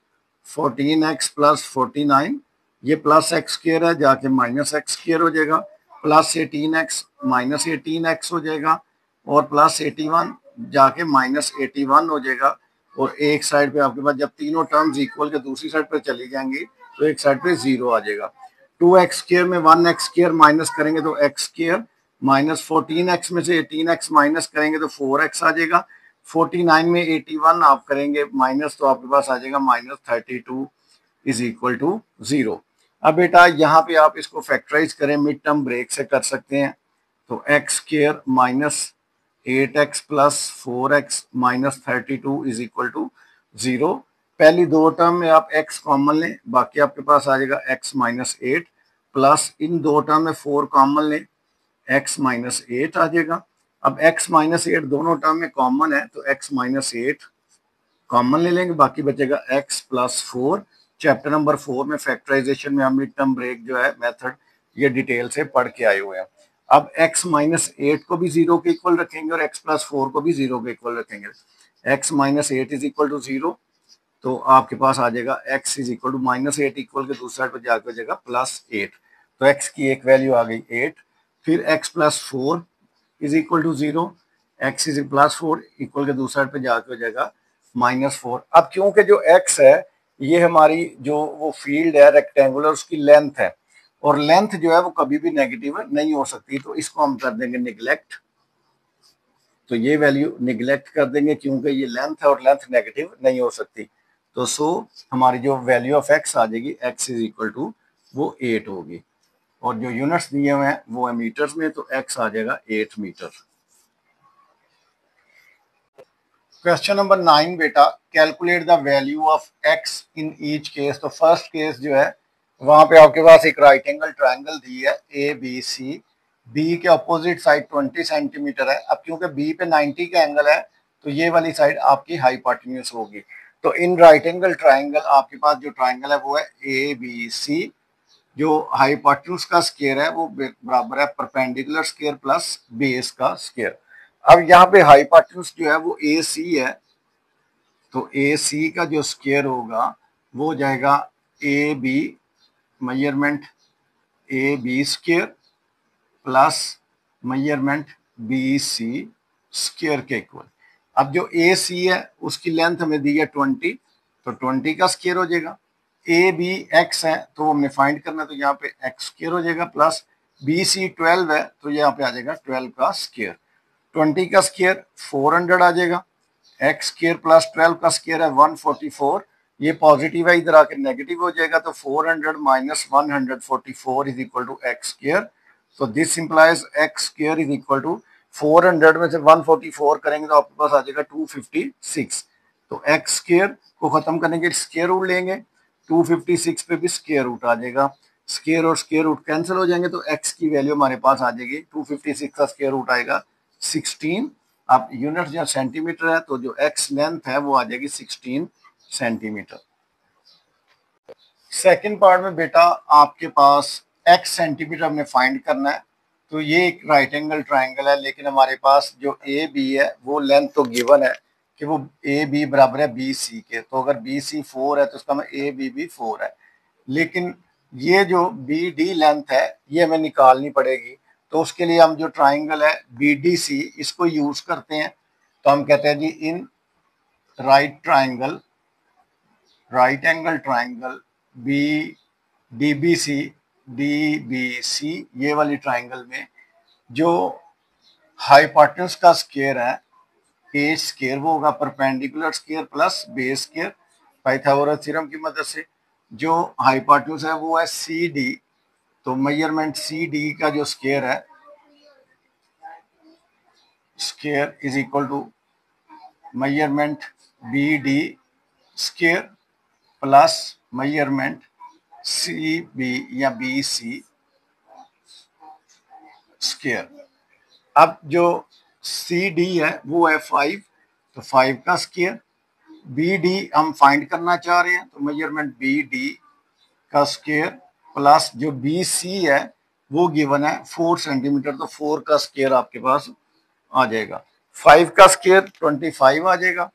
14x plus 49, ये प्लस एक्स स्क्वायर है जाके माइनस एक्स स्क्वायर हो जाएगा, प्लस 18x माइनस 18x हो जाएगा और प्लस 81 जाके माइनस 81 हो जाएगा। और एक साइड पे आपके पास जब तीनों टर्म्स इक्वल के दूसरी साइड पे चली जाएंगी तो एक साइड पे 0 आ जाएगा। 2x स्क्वायर में 1x स्क्वायर माइनस करेंगे तो x स्क्वायर, माइनस 14x में से 18x माइनस करेंगे तो 4x आ जाएगा। 49 में 81 आप करेंगे माइनस तो आपके पास आ जाएगा माइनस 32 इज इक्वल टू 0। अब बेटा यहाँ पे आप इसको फैक्टराइज करें, मिड टर्म ब्रेक से कर सकते हैं। तो x square minus 8x plus 4x minus 32 is equal to 0। पहली दो टर्म में आप x कॉमन लें, बाकी आपके पास आ जाएगा x माइनस 8 प्लस इन दो टर्म में 4 कॉमन लें, x माइनस 8 आ जाएगा। अब x माइनस 8 दोनों टर्म में कॉमन है तो x माइनस 8 कॉमन ले लेंगे, बाकी बचेगा x प्लस 4। चैप्टर नंबर 4 में फैक्टराइजेशन में हम मिड टर्म ब्रेक जो है मेथड ये डिटेल से पढ़ के आए हुए हैं। अब x माइनस 8 को भी 0 के इक्वल रखेंगे और x प्लस 4 को भी 0 के इक्वल रखेंगे। x minus 8 is equal to 0, तो आपके पास आ जाएगा x is equal to minus 8 equal के दूसरे साइड पर जाकर हो जाएगा प्लस 8, तो x की एक वैल्यू आ गई 8। फिर x plus 4 is equal to 0, x is plus 4 equal के दूसरे साइड पे जाके हो जाएगा माइनस 4। अब क्योंकि जो x है ये हमारी जो वो फील्ड है रेक्टेंगुलर उसकी लेंथ है, और लेंथ जो है वो कभी भी नेगेटिव नहीं हो सकती, तो इसको हम कर देंगे निगलेक्ट। तो ये वैल्यू निगलेक्ट कर देंगे क्योंकि ये लेंथ है और लेंथ नेगेटिव नहीं हो सकती। तो सो हमारी जो वैल्यू ऑफ x आ जाएगी x इज इक्वल टू वो 8 होगी, और जो यूनिट्स दिए हुए हैं वो है मीटर्स में, तो x आ जाएगा 8 मीटर। क्वेश्चन नंबर 9 बेटा, calculate the value of x in each case. तो फर्स्ट केस जो है वहां पे आपके पास एक राइट एंगल ट्राइंगल दी है ए बी सी, बी के अपोजिट साइड 20 सेंटीमीटर है। अब क्योंकि बी पे 90 का एंगल है तो ये वाली साइड आपकी हाइपोटेन्यूज होगी। तो इन राइट एंगल ट्राइंगल आपके पास जो ट्राइंगल है वो है ए बी सी, जो हाइपोटेन्यूज का स्क्वायर है वो बराबर है परपेंडिकुलर स्क्वायर प्लस बेस का स्क्वायर। अब यहाँ पे हाइपोटेन्यूज जो है वो ए सी है, तो ए सी का जो स्क्वायर होगा वो हो जाएगा A B measurement A B square plus measurement B C square के इक्वल। अब जो ए सी है उसकी लेंथ हमें दी है 20, तो 20 का स्क्वायर हो जाएगा। ए बी एक्स है तो हमने फाइंड करना, तो यहाँ पे एक्स स्क्वायर हो जाएगा, प्लस बी सी 12 है तो यहाँ पे आ जाएगा 12 का स्क्वायर। 20 का स्क्वायर 400 आ जाएगा, एक्स स्क्वायर प्लस 12 का स्क्वायर है 144, ये पॉजिटिव है इधर आके नेगेटिव हो जाएगा, तो 400 minus 144 is equal to X square. तो this implies x square is equal to 400 में से 144 करेंगे तो आपके पास आ जाएगा 256। तो एक्स स्क्वायर को खत्म करने के स्क्वायर रूट लेंगे, 256 पे भी स्क्वायर रूट आ जाएगा, स्क्वायर और स्क्वायर रूट कैंसिल हो जाएंगे, तो एक्स की वैल्यू हमारे पास आ जाएगी 256 का स्क्वायर रूट आएगा 16। अब यूनिट जो सेंटीमीटर है तो जो एक्स लेंथ है वो आ जाएगी 16 सेंटीमीटर। सेकंड पार्ट में बेटा आपके पास एक्स सेंटीमीटर हमने फाइंड करना है। तो ये एक राइट एंगल ट्राइंगल है, लेकिन हमारे पास जो ए बी है वो लेंथ तो गिवन है कि वो ए बी बराबर है बी सी के, तो अगर बी सी 4 है तो उसका मतलब ए बी भी 4 है। लेकिन ये जो बी डी लेंथ है ये हमें निकालनी पड़ेगी, तो उसके लिए हम जो ट्राइंगल है बी डी सी इसको यूज करते हैं। तो हम कहते हैं जी in right triangle, right angle triangle B D B C ये वाली ट्राइंगल में जो हाइपोटेन्यूज का स्क्वायर है ए स्क्वायर वो होगा perpendicular square plus base square Pythagoras theorem की मदद से। जो हाइपोटेन्यूज है वो है सी डी, तो मेजरमेंट सी डी का जो स्क्वायर है square is equal to measurement B D square plus measurement C B या बी सी स्क्वायर। अब जो सी डी है वो है 5, तो 5 का स्क्वायर, बी डी हम फाइंड करना चाह रहे हैं तो मेजरमेंट बी डी का स्क्वायर प्लस जो बी सी है वो गिवन है 4 सेंटीमीटर, तो 4 का स्क्वायर आपके पास आ जाएगा। 5 का स्क्वायर 25 आ जाएगा,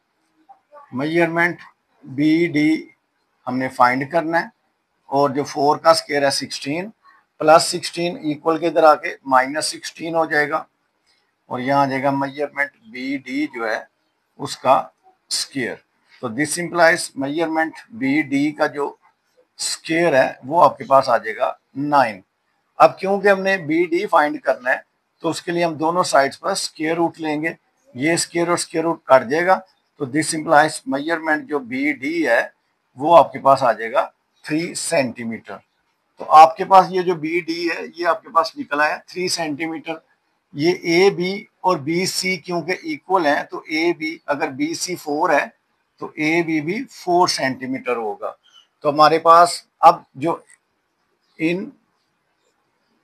मेजरमेंट बी डी हमने फाइंड करना है, और जो 4 का स्क्वायर है 16 प्लस 16 इक्वल के इधर आके माइनस 16 हो जाएगा, और यहाँ आ जाएगा मेजरमेंट बी डी जो है उसका स्क्वायर। तो this implies measurement B D का जो स्क्वायर है वो आपके पास आ जाएगा 9। अब क्योंकि हमने बी डी फाइंड करना है तो उसके लिए हम दोनों साइड्स पर स्क्वायर रूट लेंगे, ये स्क्वायर और स्क्वायर रूट कट जाएगा, तो दिस इंप्लाइज मेजरमेंट जो बी डी है वो आपके पास आ जाएगा 3 सेंटीमीटर। तो आपके पास ये जो बी डी है ये आपके पास निकला है 3 सेंटीमीटर। ये ए बी और बी सी क्योंकि इक्वल हैं तो ए बी, अगर बी सी 4 है तो ए बी भी 4 सेंटीमीटर होगा। तो हमारे पास अब जो in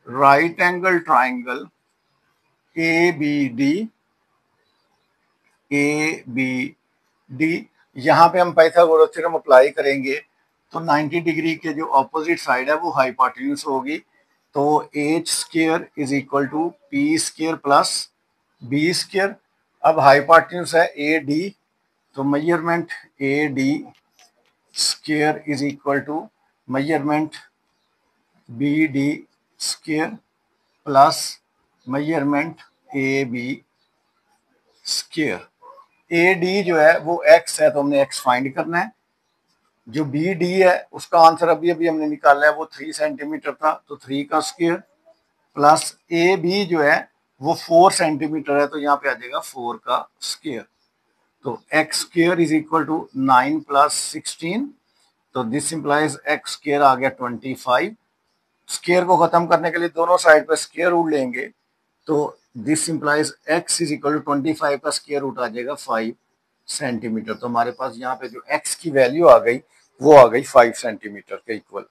right angle triangle A B D, A B D, यहाँ पे हम पाइथागोरस थ्योरम अप्लाई करेंगे तो 90 डिग्री के जो ऑपोजिट साइड है वो हाइपोटेन्यूज होगी। तो H square is equal to P square plus B square. अब हाइपोटेन्यूज है ए डी, तो measurement A D square is equal to measurement B D square plus measurement A B square. A D जो है वो x है तो हमने x find करना है। जो बी डी है उसका आंसर अभी अभी हमने निकाला है, वो 3 सेंटीमीटर था तो 3 का स्क्वायर प्लस ए बी जो है वो 4 सेंटीमीटर है तो यहाँ पे आ जाएगा 4 का स्क्वायर। तो x square is equal to 9 plus 16, तो दिस इंप्लाइज एक्स स्क्वायर आ गया 25। स्क्वायर को खत्म करने के लिए दोनों साइड पे स्क्वायर रूट लेंगे तो this implies x is equal to 25 का स्क्वायर रूट आ जाएगा 5 सेंटीमीटर। तो हमारे पास यहाँ पे जो x की वैल्यू आ गई वो आ गई 5 सेंटीमीटर के इक्वल।